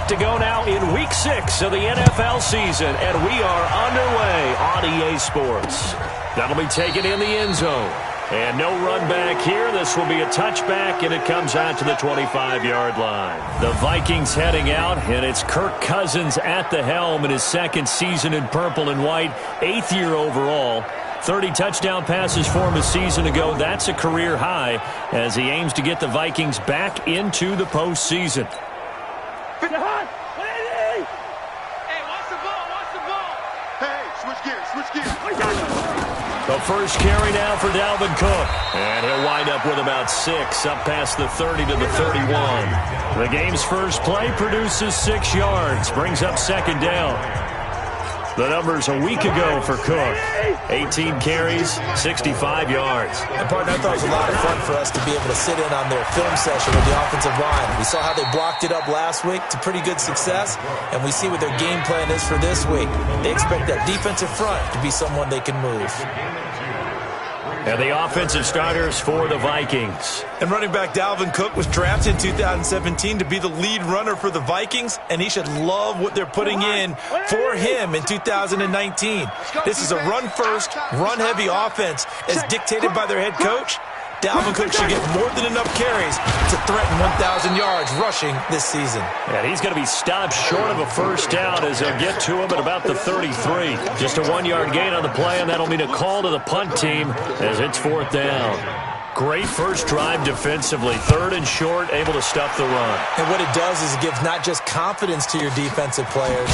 to go now in Week 6 of the NFL season, and we are underway on EA Sports. That'll be taken in the end zone. And no run back here. This will be a touchback, and it comes out to the 25-yard line. The Vikings heading out, and it's Kirk Cousins at the helm in his second season in purple and white, 8th year overall. 30 touchdown passes for him a season ago. That's a career high as he aims to get the Vikings back into the postseason. Hey, watch the ball. Hey, switch gears. The first carry now for Dalvin Cook. And he'll wind up with about 6, up past the 30 to the 31. The game's first play produces 6 yards, brings up second down. The numbers a week ago for Cook. 18 carries, 65 yards. And, partner, I thought it was a lot of fun for us to be able to sit in on their film session with the offensive line. We saw how they blocked it up last week to pretty good success, and we see what their game plan is for this week. They expect that defensive front to be someone they can move. And the offensive starters for the Vikings. And running back Dalvin Cook was drafted in 2017 to be the lead runner for the Vikings, and he should love what they're putting in for him in 2019. This is a run-first, run-heavy offense as dictated by their head coach. Dalvin Cook should get more than enough carries to threaten 1,000 yards rushing this season. And he's going to be stopped short of a first down as they'll get to him at about the 33. Just a 1-yard gain on the play, and that'll mean a call to the punt team as it's 4th down. Great first drive defensively. 3rd and short, able to stuff the run. And what it does is it gives not just confidence to your defensive players,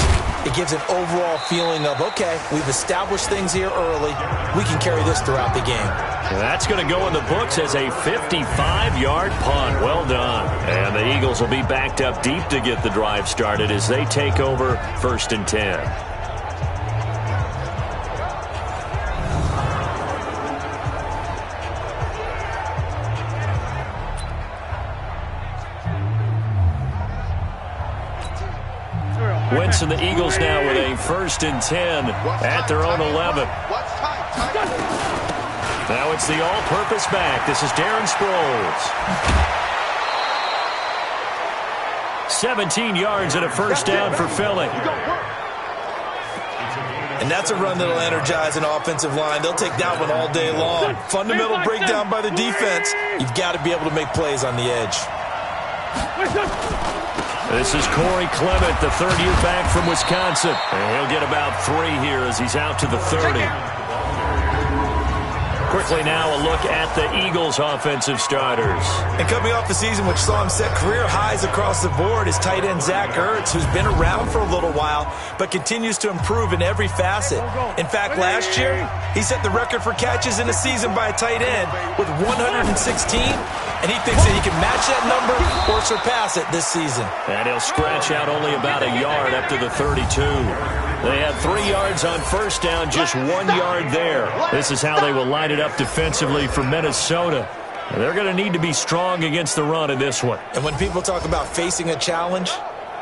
it gives an overall feeling of, okay, we've established things here early. We can carry this throughout the game. And that's going to go in the books as a 55-yard punt. Well done. And the Eagles will be backed up deep to get the drive started as they take over 1st and 10. Wentz and the Eagles now with a 1st and 10 at their own 11. Now it's the all-purpose back. This is Darren Sproles. 17 yards and a first down for Philly. And that's a run that'll energize an offensive line. They'll take that one all day long. Fundamental breakdown by the defense. You've got to be able to make plays on the edge. This is Corey Clement, the 3rd-year back from Wisconsin. And he'll get about 3 here as he's out to the 30. Quickly now a look at the Eagles' offensive starters. And coming off the season, which saw him set career highs across the board, is tight end Zach Ertz, who's been around for a little while, but continues to improve in every facet. In fact, last year, he set the record for catches in a season by a tight end with 116, and he thinks that he can match that number or surpass it this season. And he'll scratch out only about a yard up to the 32. They had 3 yards on first down, just 1 yard there. This is how they will line it up defensively for Minnesota. They're going to need to be strong against the run in this one. And when people talk about facing a challenge,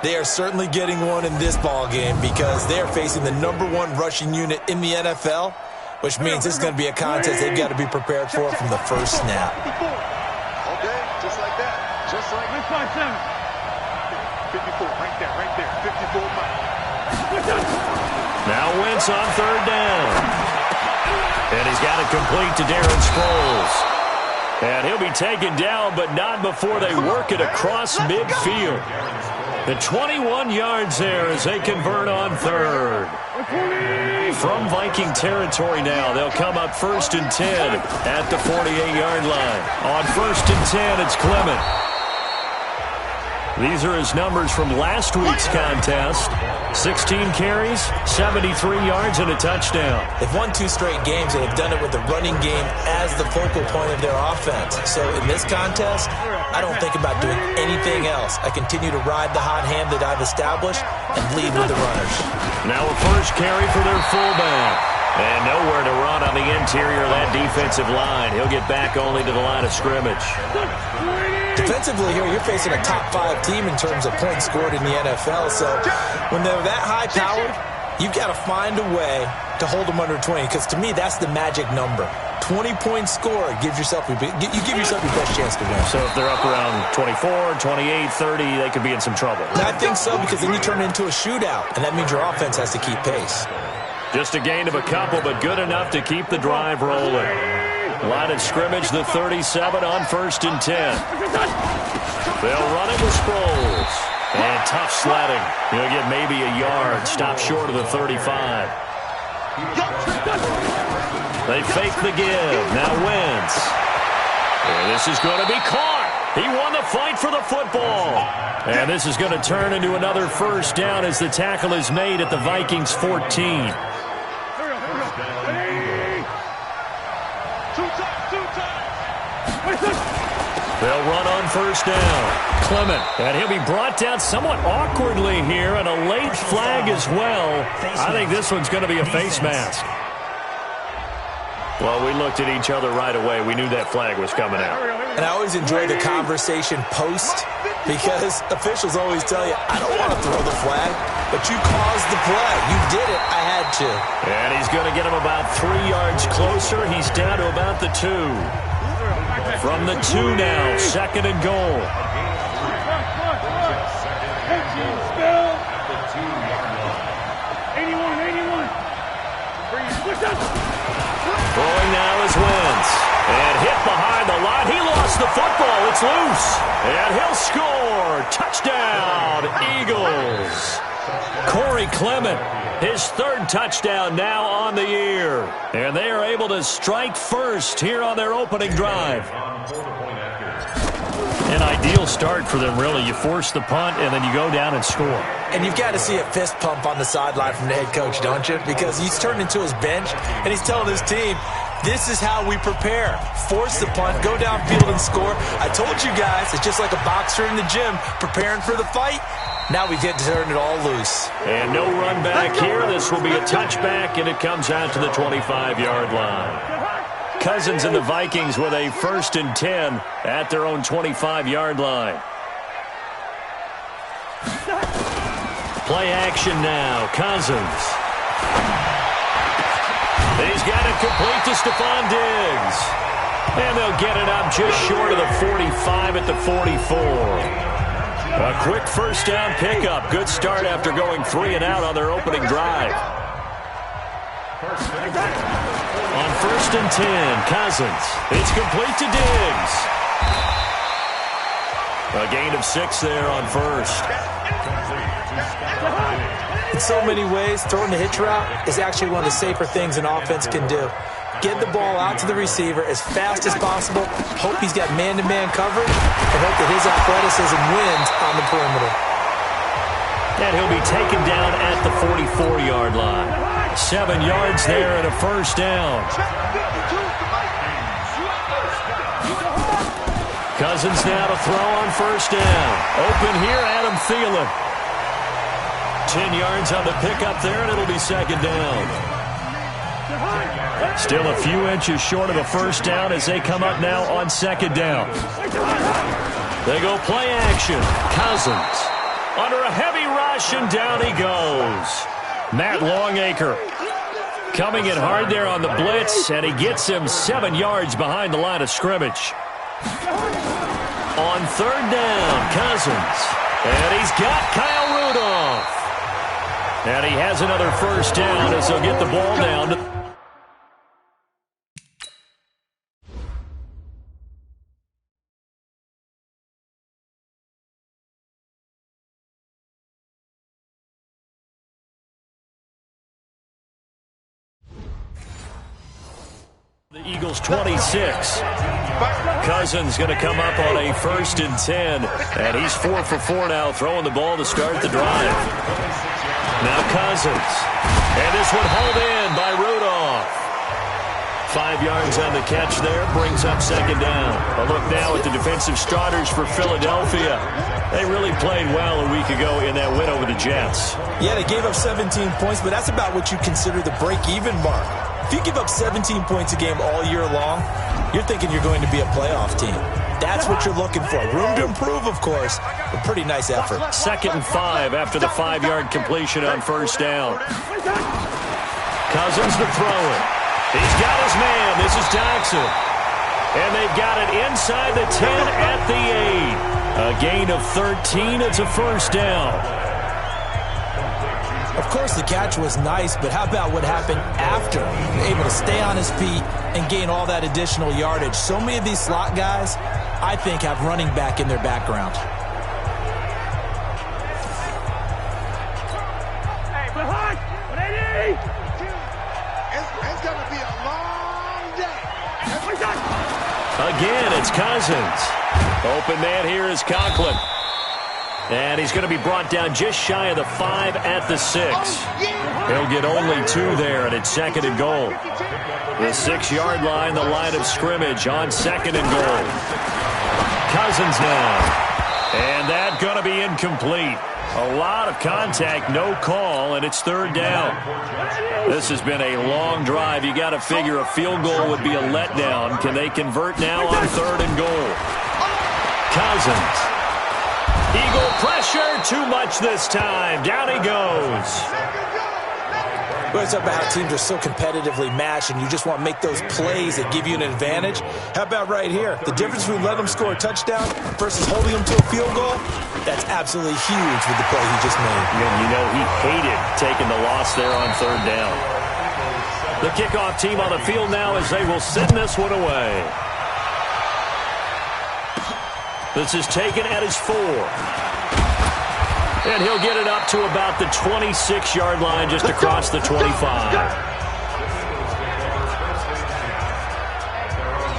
they are certainly getting one in this ball game because they are facing the #1 rushing unit in the NFL, which means this is going to be a contest they've got to be prepared for from the first snap. Okay, just like that. Just like 54, right there. 54 Now Wentz on 3rd down. And he's got it complete to Darren Sproles. And he'll be taken down, but not before they work it across midfield. The 21 yards there as they convert on 3rd. From Viking territory now, they'll come up 1st and 10 at the 48-yard line. On 1st and 10, it's Clement. These are his numbers from last week's contest. 16 carries, 73 yards, and a touchdown. They've won 2 straight games, and they've done it with the running game as the focal point of their offense. So in this contest, I don't think about doing anything else. I continue to ride the hot hand that I've established and lead with the runners. Now a first carry for their fullback. And nowhere to run on the interior of that defensive line. He'll get back only to the line of scrimmage. Defensively here, you're facing a top-5 team in terms of points scored in the NFL. So when they're that high-powered, you've got to find a way to hold them under 20. Because to me, that's the magic number. 20-point score, you give yourself your best chance to win. So if they're up around 24, 28, 30, they could be in some trouble. And I think so, because then you turn it into a shootout, and that means your offense has to keep pace. Just a gain of a couple, but good enough to keep the drive rolling. Line of scrimmage, the 37 on 1st and 10. They'll run it with Sproles. And tough sledding. He'll get maybe a yard. Stop short of the 35. They fake the give. Now Wentz. And this is going to be caught. He won the fight for the football. And this is going to turn into another first down as the tackle is made at the Vikings 14. They'll run on first down. Clement, and he'll be brought down somewhat awkwardly here, and a late flag as well. I think this one's going to be a face mask. Well, we looked at each other right away. We knew that flag was coming out. And I always enjoy the conversation post, because officials always tell you, I don't want to throw the flag, but you caused the play. You did it. I had to. And he's going to get him about 3 yards closer. He's down to about the 2. From the 2 now, 2nd and goal. Throwing now is Wentz. And hit behind the line. He lost the football. It's loose. And he'll score. Touchdown, Eagles. Corey Clement, his 3rd touchdown now on the year. And they are able to strike first here on their opening drive. An ideal start for them, really. You force the punt, and then you go down and score. And you've got to see a fist pump on the sideline from the head coach, don't you? Because he's turned into his bench, and he's telling his team, this is how we prepare. Force the punt, go downfield and score. I told you guys, it's just like a boxer in the gym preparing for the fight. Now we get to turn it all loose. And no run back here. This will be a touchback, and it comes out to the 25-yard line. Cousins and the Vikings with a 1st and 10 at their own 25-yard line. Play action now. Cousins. He's got it complete to Stephon Diggs. And they'll get it up just short of the 45 at the 44. A quick first down pickup. Good start after going 3 and out on their opening drive. On 1st and 10, Cousins. It's complete to Diggs. A gain of 6 there on 1st. In so many ways, throwing the hitch route is actually one of the safer things an offense can do. Get the ball out to the receiver as fast as possible, hope he's got man-to-man coverage, and hope that his athleticism wins on the perimeter. And he'll be taken down at the 44-yard line. 7 yards there and a first down. Cousins now to throw on first down. Open here, Adam Thielen. 10 yards on the pickup there, and it'll be 2nd down. Still a few inches short of a first down as they come up now on 2nd down. They go play action. Cousins under a heavy rush, and down he goes. Matt Longacre coming in hard there on the blitz, and he gets him 7 yards behind the line of scrimmage. On 3rd down, Cousins. And he's got Kyle Rudolph. And he has another first down as he'll get the ball down to the Eagles 26. Cousins going to come up on a 1st and 10. And he's 4 for 4 now, throwing the ball to start the drive. Now Cousins. And this one hauled in by Rudolph. 5 yards on the catch there, brings up 2nd down. A look now at the defensive starters for Philadelphia. They really played well a week ago in that win over the Jets. Yeah, they gave up 17 points, but that's about what you consider the break-even mark. If you give up 17 points a game all year long, you're thinking you're going to be a playoff team. That's what you're looking for. Room to improve, of course, but pretty nice effort. 2nd and 5 after the 5-yard completion on first down. Cousins to throw it. He's got his man. This is Jackson. And they've got it inside the 10 at the 8. A gain of 13. It's a first down. Of course, the catch was nice, but how about what happened after? Able to stay on his feet and gain all that additional yardage. So many of these slot guys, I think, have running back in their background. Hey, behind! It's going to be a long day. Again, it's Cousins. Open man here is Conklin. And he's going to be brought down just shy of the 5 at the 6. He'll get only 2 there, and it's second and goal. The 6-yard line, the line of scrimmage on second and goal. Cousins now. And that's going to be incomplete. A lot of contact, no call, and it's third down. This has been a long drive. You got to figure a field goal would be a letdown. Can they convert now on third and goal? Cousins. Eagle pressure, too much this time. Down he goes. Well, it's about how teams are so competitively matched, and you just want to make those plays that give you an advantage. How about right here? The difference between letting them score a touchdown versus holding them to a field goal, that's absolutely huge with the play he just made. And you know he hated taking the loss there on third down. The kickoff team on the field now as they will send this one away. This is taken at his 4. And he'll get it up to about the 26-yard line just across the 25.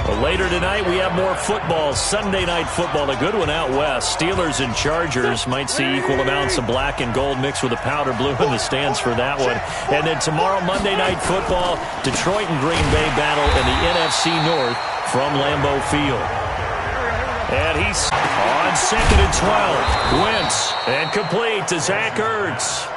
Well, later tonight, we have more football, Sunday night football, a good one out west. Steelers and Chargers might see equal amounts of black and gold mixed with a powder blue in the stands for that one. And then tomorrow, Monday night football, Detroit and Green Bay battle in the NFC North from Lambeau Field. And he's on second and 12. Wentz and complete to Zach Ertz.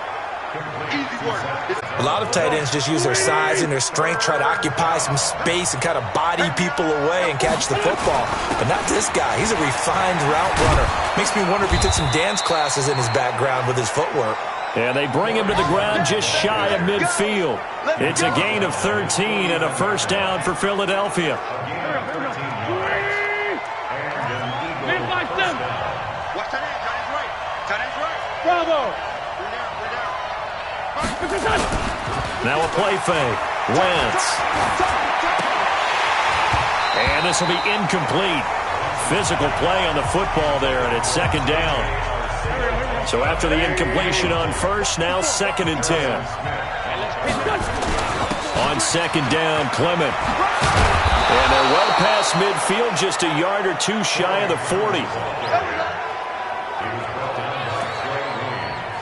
A lot of tight ends just use their size and their strength, try to occupy some space and kind of body people away and catch the football. But not this guy. He's a refined route runner. Makes me wonder if he took some dance classes in his background with his footwork. And they bring him to the ground just shy of midfield. It's a gain of 13 and a first down for Philadelphia. Bravo! Now a play fake. Wentz. And this will be incomplete. Physical play on the football there, and it's second down. So after the incompletion on first, now second and 10. On second down, Clement. And they're well past midfield, just a yard or two shy of the 40.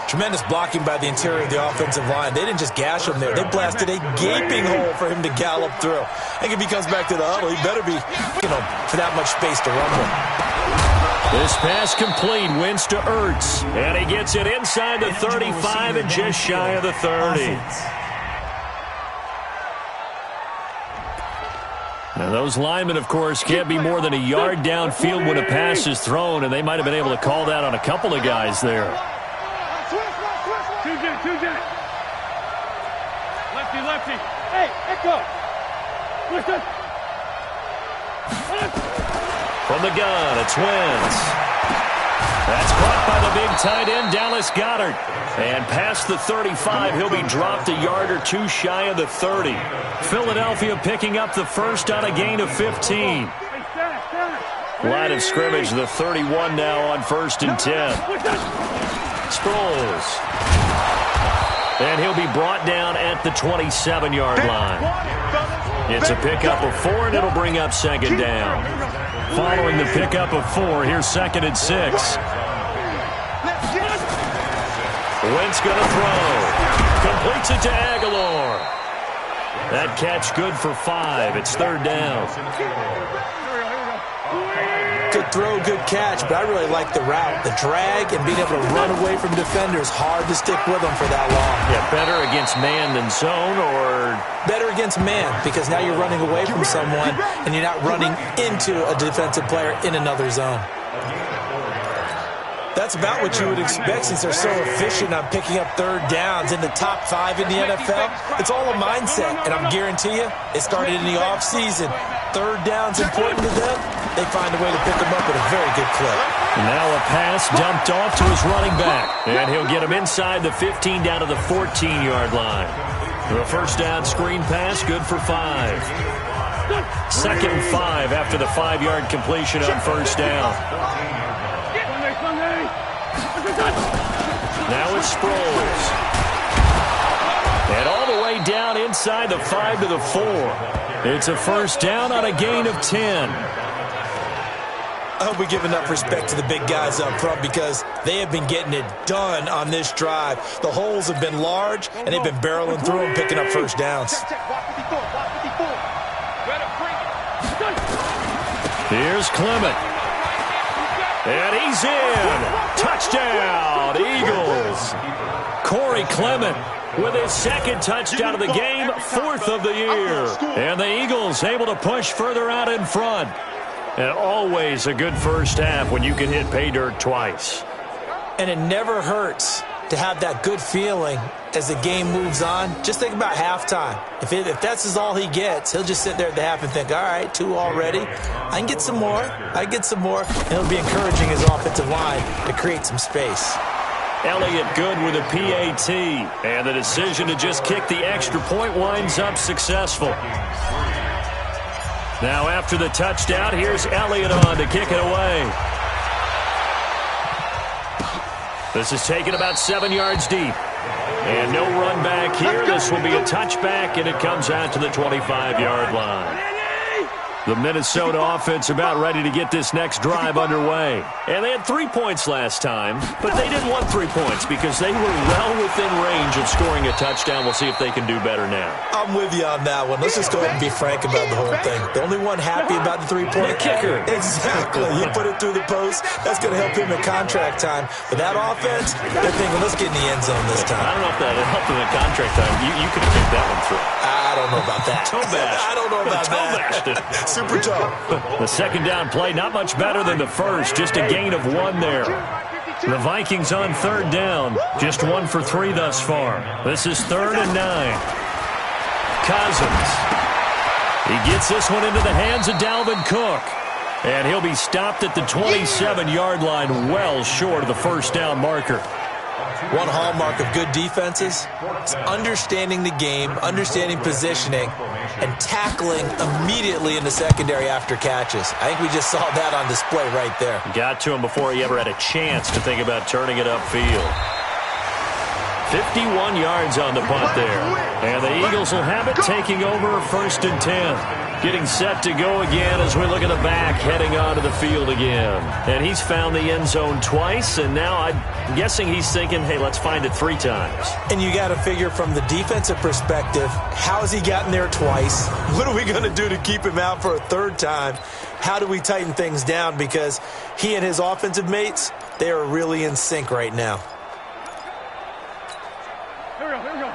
Tremendous blocking by the interior of the offensive line. They didn't just gash him there. They blasted a gaping hole for him to gallop through. I think if he comes back to the huddle, he better be, for that much space to run with. This pass complete. Wentz to Ertz. And he gets it inside the 35 and just shy of the 30. Now those linemen, of course, can't be more than a yard downfield when a pass is thrown, and they might have been able to call that on a couple of guys there. Lefty. Hey, echo. Listen. From the gun, it's Wentz. That's caught by the big tight end, Dallas Goedert. And past the 35, he'll be dropped a yard or two shy of the 30. Philadelphia picking up the first on a gain of 15. Line of scrimmage, the 31 now on first and 10. Sproles. And he'll be brought down at the 27-yard line. It's a pickup of 4, and it'll bring up second down. Following the pickup of 4, here's second and 6. Wentz going to throw. Completes it to Aguilar. That catch good for 5. It's third down. Good throw, good catch, but I really like the route. The drag and being able to run away from defenders, hard to stick with them for that long. Yeah, better against man than zone, or? Better against man, because now you're running away from someone and you're not running into a defensive player in another zone. That's about what you would expect since they're so efficient on picking up third downs in the top 5 in the NFL. It's all a mindset, and I'm guarantee you, it started in the offseason. Third down's important to them. They find a way to pick them up at a very good clip. Now a pass dumped off to his running back, and he'll get him inside the 15 down to the 14-yard line. The first down screen pass, good for 5. 2nd and 5 after the 5-yard completion on first down. Now it's Sproles. And all the way down inside the 5 to the 4. It's a first down on a gain of 10. I hope we give enough respect to the big guys up front because they have been getting it done on this drive. The holes have been large, and they've been barreling through them, picking up first downs. Here's Clement. And he's in. Touchdown, Eagles. Corey Clement with his 2nd touchdown of the game, 4th of the year. And the Eagles able to push further out in front. And always a good first half when you can hit pay dirt twice. And it never hurts to have that good feeling as the game moves on. Just think about halftime. If that's all he gets, he'll just sit there at the half and think, all right, 2 already. I can get some more. And he'll be encouraging his offensive line to create some space. Elliott good with a PAT. And the decision to just kick the extra point winds up successful. Now after the touchdown, here's Elliott on to kick it away. This is taken about 7 yards deep. And no run back here. This will be a touchback, and it comes out to the 25-yard line. The Minnesota offense about ready to get this next drive underway. And they had 3 points last time, but they didn't want 3 points because they were well within range of scoring a touchdown. We'll see if they can do better now. I'm with you on that one. Let's just go ahead and be frank about the whole thing. The only one happy about the 3-point kicker. Exactly. You put it through the post. That's going to help him at contract time. But that offense, they're thinking, let's get in the end zone this time. I don't know if that helped him at contract time. You could have kicked that one through. I don't know about that. I don't know about that. Super tough. The second down play, not much better than the first. Just a gain of 1 there. The Vikings on third down. Just 1 for 3 thus far. This is 3rd and 9. Cousins. He gets this one into the hands of Dalvin Cook. And he'll be stopped at the 27-yard line, well short of the first down marker. One hallmark of good defenses is understanding the game, understanding positioning, and tackling immediately in the secondary after catches. I think we just saw that on display right there. Got to him before he ever had a chance to think about turning it upfield. 51 yards on the punt there. And the Eagles will have it, taking over 1st and 10. Getting set to go again as we look at the back, heading onto the field again. And he's found the end zone twice, and now I'm guessing he's thinking, hey, let's find it 3 times. And you got to figure from the defensive perspective, how has he gotten there twice? What are we going to do to keep him out for a 3rd time? How do we tighten things down? Because he and his offensive mates, they are really in sync right now.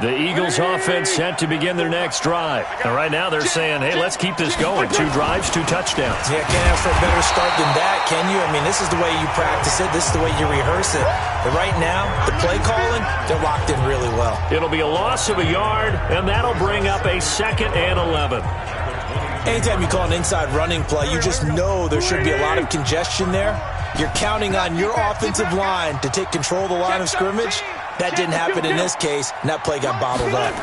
The Eagles offense set to begin their next drive. And right now they're saying, hey, let's keep this going. 2 drives, 2 touchdowns. Yeah, can't ask for a better start than that, can you? I mean, this is the way you practice it. This is the way you rehearse it. But right now, the play calling, they're locked in really well. It'll be a loss of a yard, and that'll bring up a 2nd and 11. Anytime you call an inside running play, you just know there should be a lot of congestion there. You're counting on your offensive line to take control of the line of scrimmage. That didn't happen in this case, and that play got bottled up.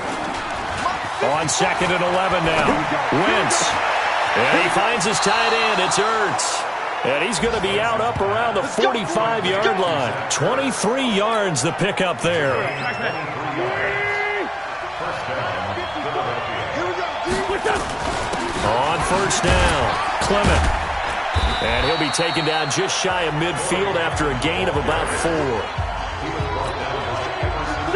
On 2nd and 11 now. Wentz. And he finds his tight end. It's Ertz. And he's going to be out up around the 45-yard line. 23 yards the pickup there. On first down, Clement. And he'll be taken down just shy of midfield after a gain of about 4.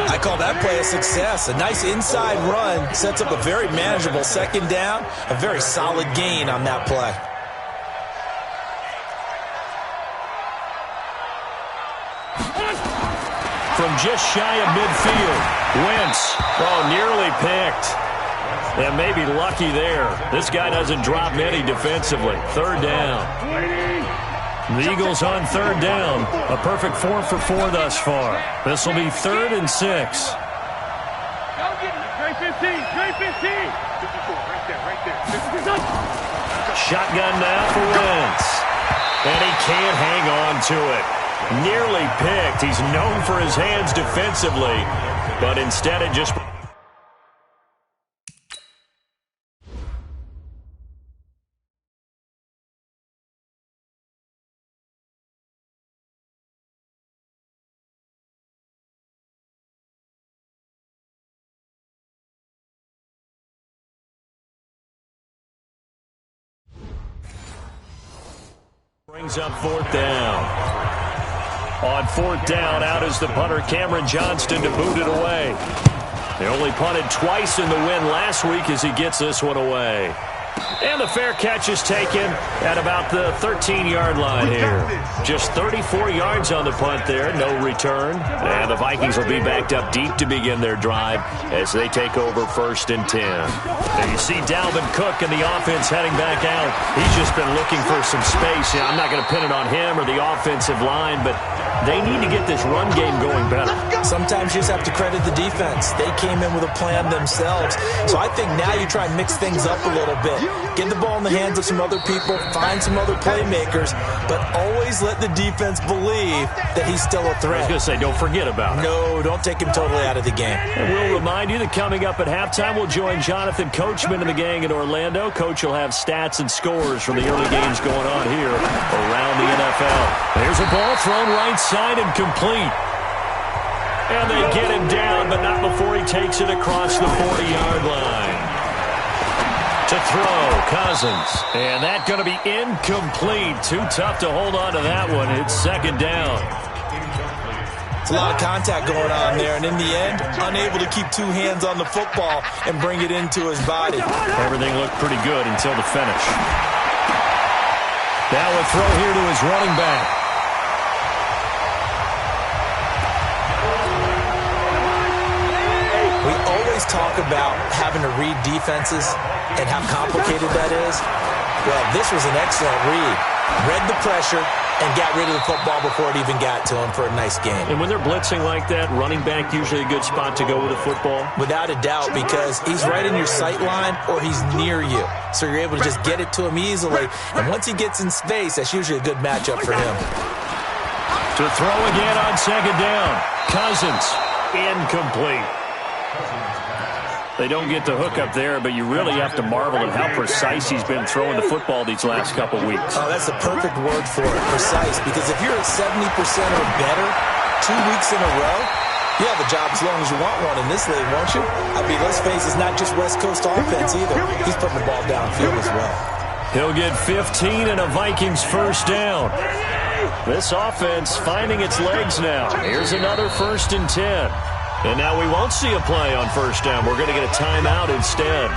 I call that play a success. A nice inside run sets up a very manageable 2nd down. A very solid gain on that play. From just shy of midfield, Wentz, nearly picked. And maybe lucky there. This guy doesn't drop many defensively. 3rd down. The Eagles on third down. A perfect 4 for 4 thus far. This will be 3rd and 6. Great 15. Great 15. 54. Right there. Shotgun now for Wentz. And he can't hang on to it. Nearly picked. He's known for his hands defensively, but instead it just... brings up 4th down. On 4th down, out is the punter, Cameron Johnston, to boot it away. They only punted twice in the win last week as he gets this one away. And the fair catch is taken at about the 13-yard line here. Just 34 yards on the punt there, no return. And the Vikings will be backed up deep to begin their drive as they take over 1st and 10. And you see Dalvin Cook and the offense heading back out. He's just been looking for some space. I'm not going to pin it on him or the offensive line, but they need to get this run game going better. Sometimes you just have to credit the defense. They came in with a plan themselves. So I think now you try and mix things up a little bit. Get the ball in the hands of some other people, find some other playmakers, but always let the defense believe that he's still a threat. I was going to say, don't forget about it. No, don't take him totally out of the game. And we'll remind you that coming up at halftime, we'll join Jonathan Coachman and the gang in Orlando. Coach will have stats and scores from the early games going on here around the NFL. There's a ball thrown right side and complete. And they get him down, but not before he takes it across the 40-yard line. To throw, Cousins. And that's going to be incomplete. Too tough to hold on to that one. It's 2nd down. It's a lot of contact going on there, and in the end, unable to keep 2 hands on the football and bring it into his body. Everything looked pretty good until the finish. Now a throw here to his running back. We always talk about having to read defenses and how complicated that is. Well, this was an excellent read. Read the pressure and got rid of the football before it even got to him for a nice game. And when they're blitzing like that, running back usually a good spot to go with the football? Without a doubt, because he's right in your sight line or he's near you. So you're able to just get it to him easily. And once he gets in space, that's usually a good matchup for him. To throw again on 2nd down. Cousins, incomplete. They don't get the hook up there, but you really have to marvel at how precise he's been throwing the football these last couple weeks. Oh, that's the perfect word for it, precise. Because if you're at 70% or better 2 weeks in a row, you have a job as long as you want one in this league, won't you? I mean, let's face it, it's not just West Coast offense either. He's putting the ball downfield as well. He'll get 15 and a Vikings 1st down. This offense finding its legs now. Here's another 1st and 10. And now we won't see a play on 1st down. We're going to get a timeout instead,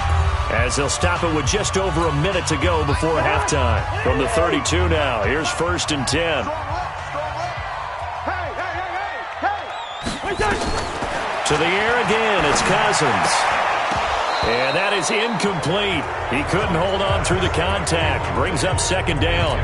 as they'll stop it with just over a minute to go before halftime. From the 32 now, here's 1st and 10. To the air again, it's Cousins. And that is incomplete. He couldn't hold on through the contact. Brings up 2nd down.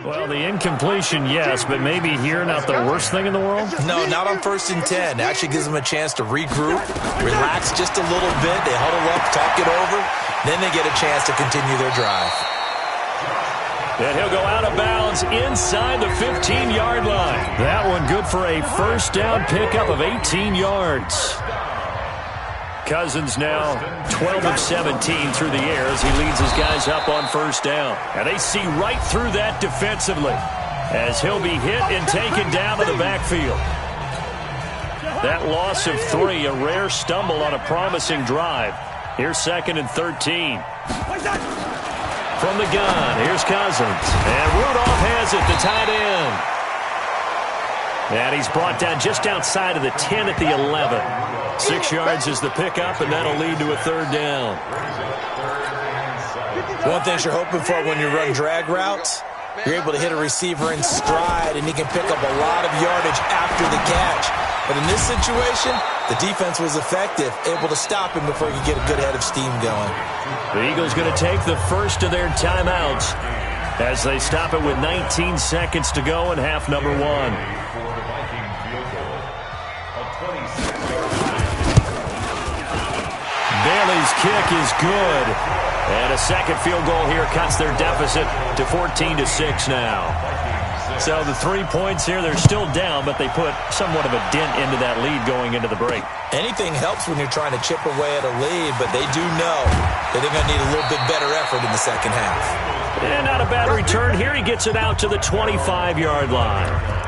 Well, the incompletion, yes, but maybe here not the worst thing in the world? No, not on 1st and 10. It actually gives them a chance to regroup, relax just a little bit. They huddle up, talk it over. Then they get a chance to continue their drive. And he'll go out of bounds inside the 15-yard line. That one good for a 1st down pickup of 18 yards. Cousins now 12 of 17 through the air as he leads his guys up on 1st down. And they see right through that defensively as he'll be hit and taken down to the backfield. That loss of 3, a rare stumble on a promising drive. Here's 2nd and 13. From the gun, here's Cousins. And Rudolph has it, the tight end. And he's brought down just outside of the 10 at the 11. 6 yards is the pickup, and that'll lead to a 3rd down. One thing you're hoping for when you run drag routes, you're able to hit a receiver in stride, and he can pick up a lot of yardage after the catch. But in this situation, the defense was effective, able to stop him before he could get a good head of steam going. The Eagles going to take the first of their timeouts as they stop it with 19 seconds to go in half number 1. Bailey's kick is good. And a second field goal here cuts their deficit to 14-6 now. So the 3 points here, they're still down, but they put somewhat of a dent into that lead going into the break. Anything helps when you're trying to chip away at a lead, but they do know that they're going to need a little bit better effort in the second half. And not a bad return here. He gets it out to the 25-yard line.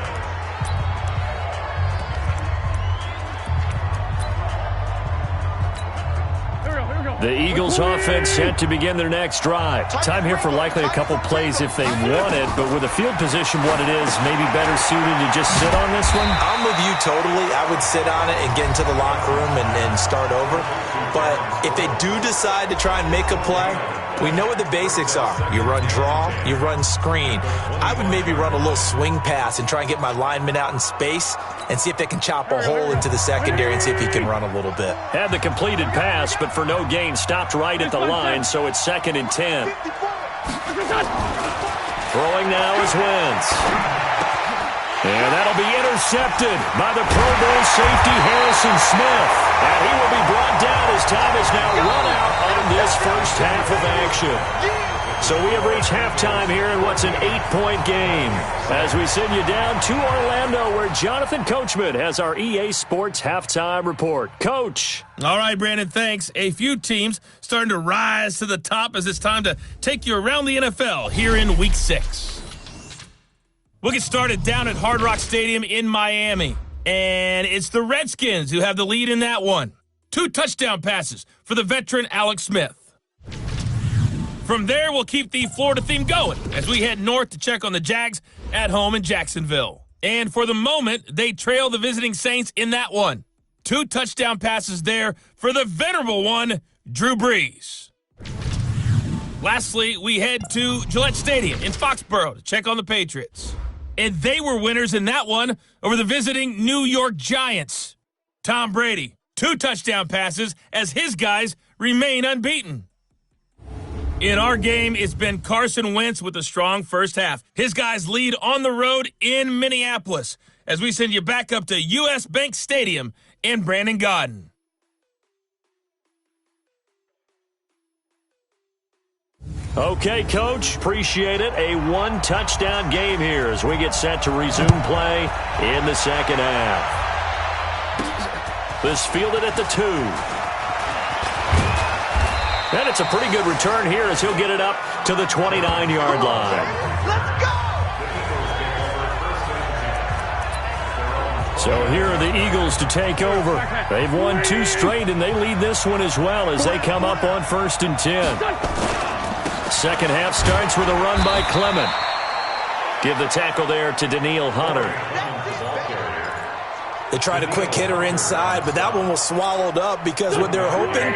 The Eagles offense set to begin their next drive. Time here for likely a couple plays if they want it, but with the field position what it is, maybe better suited to just sit on this one? I'm with you totally. I would sit on it and get into the locker room and start over. But if they do decide to try and make a play, we know what the basics are. You run draw, you run screen. I would maybe run a little swing pass and try and get my lineman out in space and see if they can chop a hole into the secondary and see if he can run a little bit. Had the completed pass, but for no gain, stopped right at the line, so it's 2nd and 10. Throwing now is Wentz. And that'll be intercepted by the Pro Bowl safety Harrison Smith. And he will be brought down as time is now run out on this first half of action. So we have reached halftime here in what's an 8-point game as we send you down to Orlando where Jonathan Coachman has our EA Sports halftime report. Coach. All right, Brandon, thanks. A few teams starting to rise to the top as it's time to take you around the NFL here in Week 6. We'll get started down at Hard Rock Stadium in Miami. And it's the Redskins who have the lead in that one. 2 touchdown passes for the veteran Alex Smith. From there, we'll keep the Florida theme going as we head north to check on the Jags at home in Jacksonville. And for the moment, they trail the visiting Saints in that one. 2 touchdown passes there for the venerable one, Drew Brees. Lastly, we head to Gillette Stadium in Foxborough to check on the Patriots. And they were winners in that one over the visiting New York Giants. Tom Brady, 2 touchdown passes as his guys remain unbeaten. In our game, it's been Carson Wentz with a strong first half. His guys lead on the road in Minneapolis as we send you back up to U.S. Bank Stadium in Brandon Gaudin. Okay, Coach, appreciate it. A 1-touchdown game here as we get set to resume play in the second half. This fielded at the 2. And it's a pretty good return here as he'll get it up to the 29-yard line. Let's go! So here are the Eagles to take over. They've won 2 straight, and they lead this one as well as they come up on 1st and 10. Second half starts with a run by Clement. Give the tackle there to Daniil Hunter. They tried a quick hitter inside, but that one was swallowed up because what they're hoping,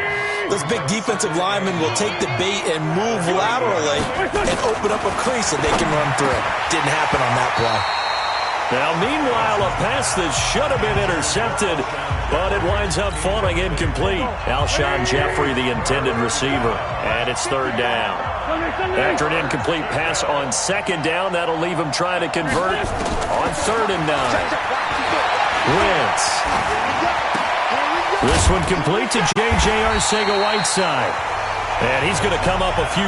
those big defensive linemen will take the bait and move laterally and open up a crease that they can run through. Didn't happen on that play. Now, meanwhile, a pass that should have been intercepted, but it winds up falling incomplete. Alshon Jeffrey, the intended receiver, and it's 3rd down. After an incomplete pass on 2nd down, that'll leave him trying to convert on 3rd and 9. Wentz. This one complete to J.J. Arcega-Whiteside. And he's going to come up a few